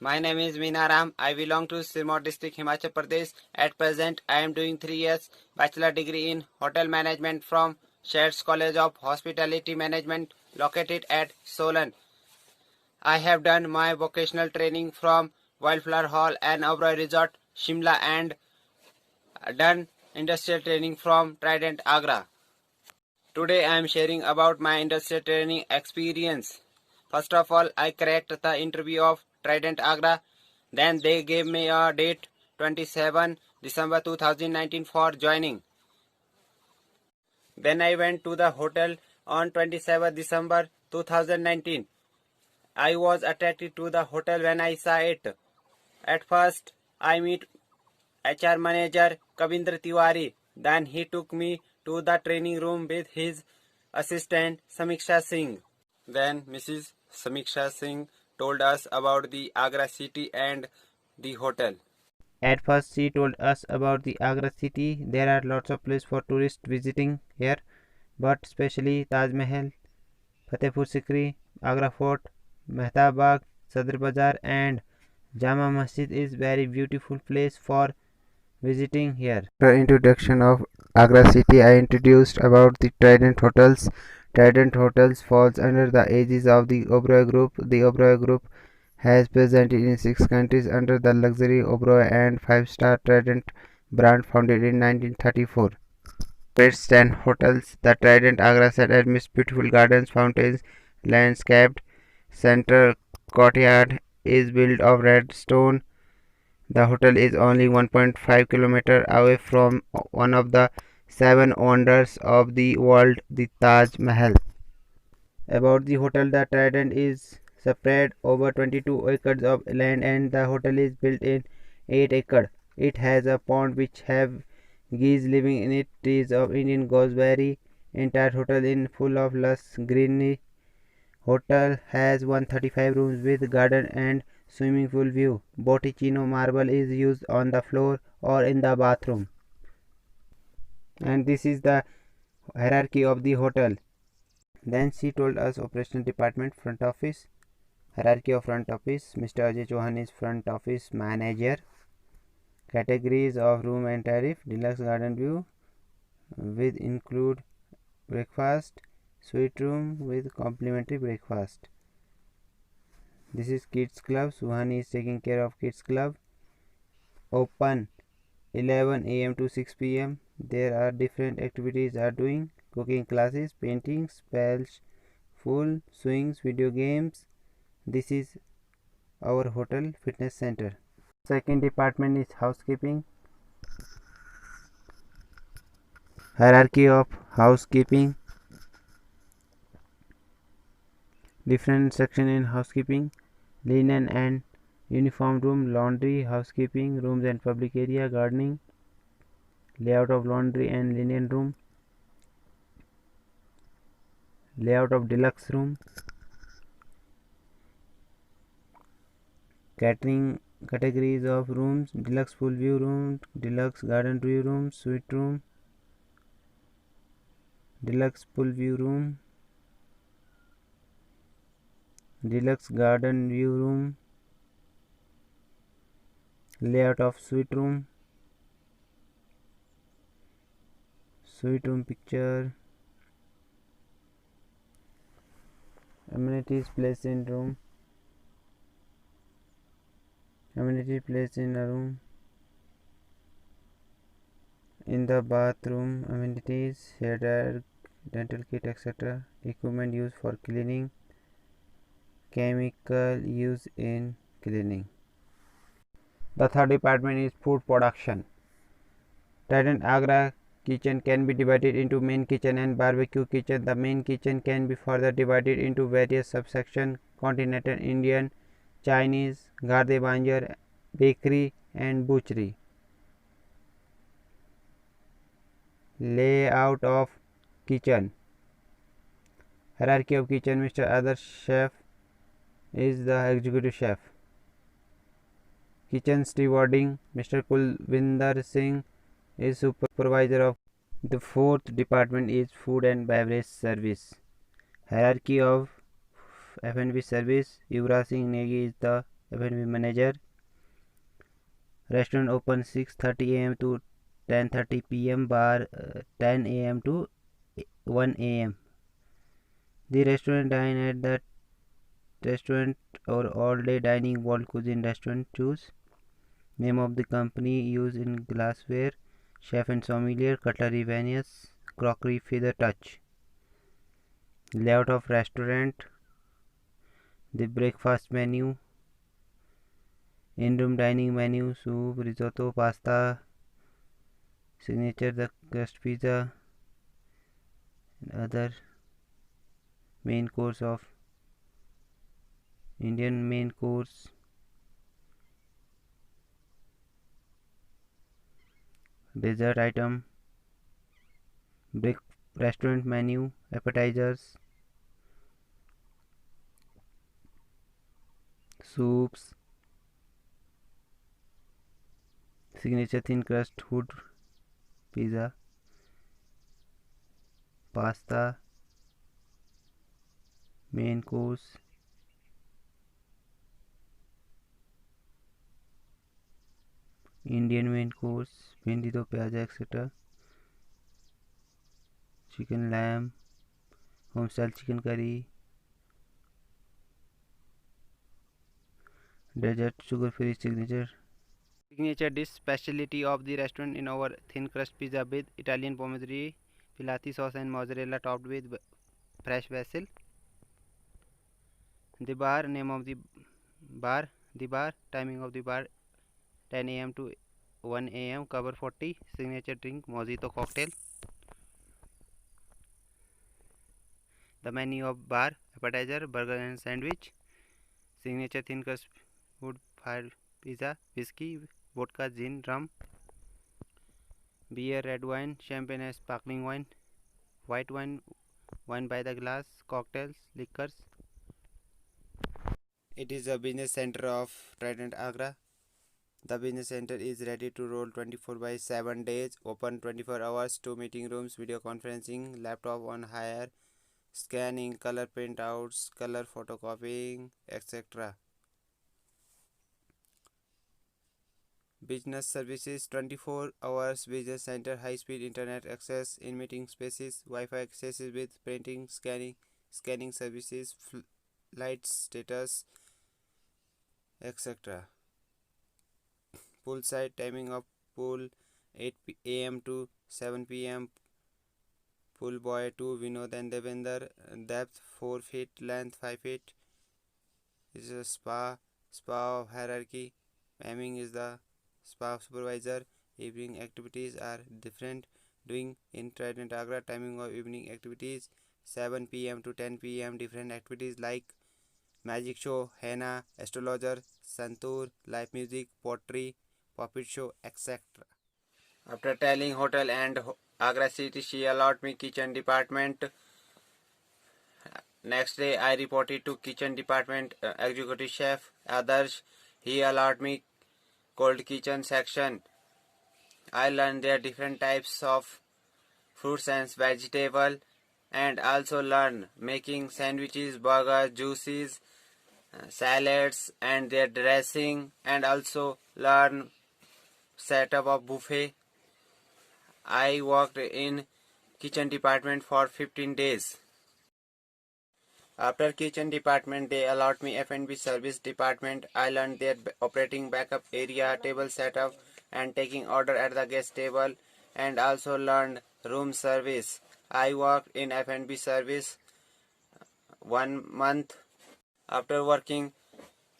My name is Meena Ram. I belong to Sirmaur district, Himachal Pradesh. At present, I am doing 3 years bachelor degree in hotel management from Shades College of Hospitality Management located at Solan. I have done my vocational training from Wildflower Hall and Oberoi Resort, Shimla, and done industrial training from Trident Agra. Today I am sharing about my industrial training experience. First of all, I cracked the interview of Trident Agra. Then they gave me a date 27 December 2019 for joining. Then I went to the hotel on 27 December 2019. I was attracted to the hotel when I saw it. At first, I meet HR manager Kavindra Tiwari. Then he took me to the training room with his assistant Samiksha Singh. Then Mrs. Samiksha Singh told us about the Agra city and the hotel. At first, she told us about the Agra city. There are lots of places for tourists visiting here, but especially Taj Mahal, Fatehpur Sikri, Agra Fort, Mehtab Bagh, Sadr Bazaar, and Jama Masjid is very beautiful place for visiting here. After introduction of Agra city, I introduced about the Trident Hotels. Trident Hotels falls under the aegis of the Oberoi Group. The Oberoi Group has presented in 6 countries under the luxury Oberoi and 5-star Trident brand founded in 1934. Beds and hotels. The Trident Agra set admits beautiful gardens, fountains, landscaped. Central courtyard is built of red stone. The hotel is only 1.5 km away from one of the 7 wonders of the world, the Taj Mahal. About the hotel, the Trident is spread over 22 acres of land and the hotel is built in 8 acres. It has a pond which have geese living in it, trees of Indian gooseberry. Entire hotel in full of lush greenery. Hotel has 135 rooms with garden and swimming pool view. Botticino marble is used on the floor or in the bathroom. And this is the hierarchy of the hotel. Then she told us operational department, front office. Hierarchy of front office. Mr. Ajay Chauhan is front office manager. Categories of room and tariff. Deluxe garden view with include breakfast. Suite room with complimentary breakfast. This is kids club. Suhani is taking care of kids club. Open 11 a.m. to 6 p.m. There are different activities are doing. Cooking classes, painting, spells, full swings, video games. This is our hotel fitness center. Second department is housekeeping. Hierarchy of housekeeping. Different section in housekeeping. Linen and uniform room, laundry, housekeeping, rooms and public area, gardening, layout of laundry and linen room, layout of deluxe room, catering categories of rooms, deluxe pool view room, deluxe garden view room, suite room, deluxe pool view room, deluxe garden view room, layout of suite room picture, amenities placed in room, amenity placed in a room, in the bathroom, amenities, hair dryer, dental kit, etc. Equipment used for cleaning, chemical used in cleaning. The third department is food production. Trident Agra kitchen can be divided into main kitchen and barbecue kitchen. The main kitchen can be further divided into various subsections: continental Indian, Chinese, Garde Banjar, bakery and butchery. Layout of kitchen. Hierarchy of kitchen. Mr. Adarsh chef is the executive chef. Kitchen stewarding. Mr. Kulvinder Singh is supervisor of. The fourth department is food and beverage service. Hierarchy of F&B service. Yuvraj Singh Negi is the F&B manager. Restaurant open 6:30 a.m. to 10:30 p.m. Bar 10 a.m. to 1 a.m. The restaurant dine at the restaurant or all-day dining world cuisine restaurant. Choose name of the company. Use in glassware. Chef and sommelier. Cutlery Venus. Crockery Feather Touch. Layout of restaurant. The breakfast menu. In-room dining menu. Soup, risotto, pasta. Signature the crust pizza. And other main course of Indian main course. Dessert item. Restaurant menu. Appetizers. Soups. Signature thin crust hood pizza. Pasta. Main course. Indian main course. Bhindi do pyaza etc. Chicken lamb. Home style chicken curry. Dessert sugar free signature dish specialty of the restaurant in our thin crust pizza with Italian pomodoro pilati sauce and mozzarella topped with fresh basil. The bar name of the bar timing of the bar 10 a.m. to 1 a.m. cover 40 signature drink mojito cocktail. The menu of bar appetizer burger and sandwich. Signature thin crust wood fire pizza whiskey vodka gin rum beer red wine champagne and sparkling wine white wine wine by the glass cocktails liquors. It is a business center of Trident Agra. The business center is ready to roll 24/7 days, open 24 hours, 2 meeting rooms, video conferencing, laptop on hire, scanning, color printouts, color photocopying, etc. Business services 24 hours business center, high speed internet access in meeting spaces, Wi-Fi accesses with printing, scanning services, flight status, etc. Poolside timing of pool 8 a.m. to 7 p.m. Pool boy 2 Vinod and Devender, depth 4 feet, length 5 feet. This is a spa of hierarchy. Aiming is the spa supervisor. Evening activities are different doing in Trident Agra. Timing of evening activities 7 p.m. to 10 p.m. Different activities like magic show, henna, astrologer, santoor, live music, pottery, puppet show, etc. After telling hotel and Agra city, she allowed me kitchen department. Next day I reported to kitchen department executive chef Adarsh. He allowed me cold kitchen section. I learned their different types of fruits and vegetable and also learned making sandwiches, burgers, juices, salads and their dressing, and also learn setup of buffet. I worked in kitchen department for 15 days. After kitchen department, they allowed me F&B service department. I learned their operating backup area, table setup, and taking order at the guest table, and also learned room service. I worked in F&B service 1 month. After working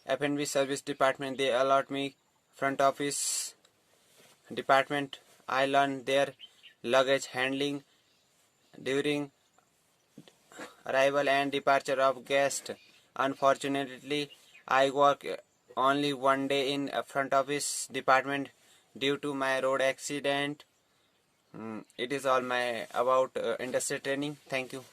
F&B service department, they allowed me front office department. I learned their luggage handling during arrival and departure of guest. Unfortunately, I work only 1 day in front office department due to my road accident. It is all my about industry training. Thank you.